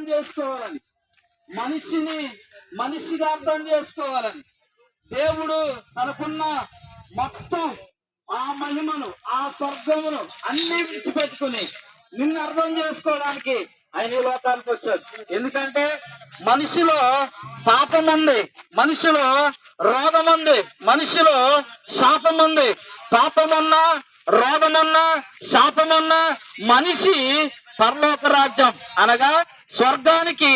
అర్థం చేసుకోవాలని, మనిషిగా అర్థం చేసుకోవాలని దేవుడు తనకున్న మొత్తం ఆ మహిమను, ఆ స్వర్గమును అన్ని విడిచిపెట్టుకుని నిన్ను అర్థం చేసుకోవడానికి ఆయన ఈ లోకానికి వచ్చాడు. ఎందుకంటే మనిషిలో పాపం ఉంది, మనిషిలో రోగం ఉంది, మనిషిలో శాపం ఉంది. పాపమున్నా, రోగమున్నా, శాపమున్నా మనిషి పరలోక రాజ్యం అనగా స్వర్గానికి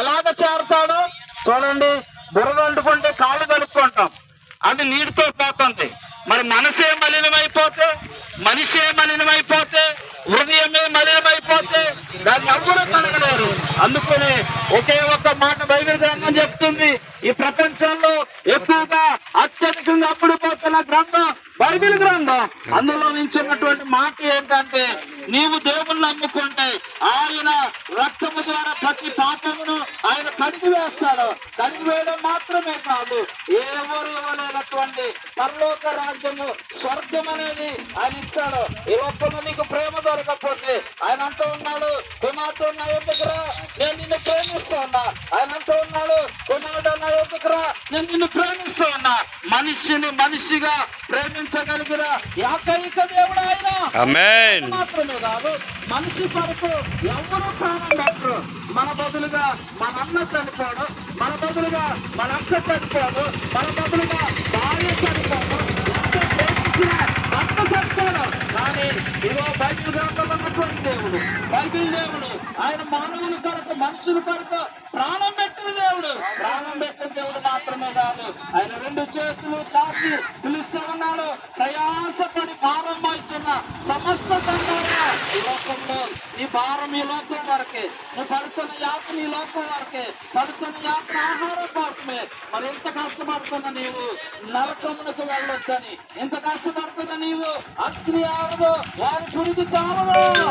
ఎలాగ చేరతాడో చూడండి. బురద అంటుకుంటే కాళ్ళు కలుపుకుంటాం, అది నీటితో పోతుంది. మరి మనసే మలినమైపోతే హృదయమే మలినమైపోతే దాన్ని ఎవ్వరూ కలగలేరు. అందుకనే ఒకే ఒక్క మాట బైబిల్ గ్రంథం చెప్తుంది, ఈ ప్రపంచంలో ఎక్కువగా అత్యధికంగా అమ్ముడుపోతున్న గ్రంథం బైబిల్ గ్రంథం. అందులో నుంచి ఉన్నటువంటి మాట ఏంటంటే, నీవు దేవుణ్ణి నమ్ముకుంటే ఆయన రక్తము ద్వారా ప్రతి పాపమును ఆయన కడిగివేస్తాడు. కడిగివేయడం మాత్రమే కాదు, ఎవరు ఇవ్వలేనటువంటి పరలోక రాజ్యము, స్వర్గం అనేది ఆయన ఇస్తాడు. ఈ లోకంలో నీకు ప్రేమ దొరకకపోతే ఆయన అంటూ ఉన్నాడు, కుమార్తె నా యొద్దకు రా, నేను నిన్ను ప్రేమిస్తా ఉన్నా. ఆయన అంటూ ఉన్నాడు, కుమారుడు నా యొద్దకు రా, నేను నిన్ను ప్రేమిస్తా ఉన్నా. మనిషిగా ప్రేమించగలిగిన ఏకైక దేవుడు ఆయన. ఆమేన్. మాత్రమే కాదు, మనిషి కొరకు ఎవరు ప్రాణం పెట్టరు. మన బదులుగా మన అన్న చనిపోడు, మన బదులుగా మన అక్క చనిపోడు, మన బదులుగా భార్య చనిపోడు, ఎంత ప్రేమించిన భర్త చనిపోడు. కానీ ఇవో బైబిల్ గ్రంథంలో ఉన్నటువంటి దేవుడు, బైబిల్ దేవుడు ఆయన మానవుల కొరకు, మనుషుల కొరకు ప్రాణం పెట్టిన దేవుడు. ప్రాణం పెట్టిన దేవుడు మాత్రమే కాదు, ఆయన రెండు చేతులు చాచి పిలుస్తూ ఉన్నాడు, ప్రయాసపడి భారం మోస్తున్న సమస్త తండ్రులారా, ఈ లోకంలో ఈ భారం ఈ లోకం వరకే, నువ్వు పడుతున్న యాత్ర ఈ లోకం వరకే, పడుతున్న యాత్ర ఆహారం కోసమే. మరి ఎంత కష్టపడుతున్న నీవు నరకమునకు వెళ్ళొద్దని, ఎంత కష్టపడుతున్న నీవు అగ్ని ఆడదు, వారి పురుగు చాలదు.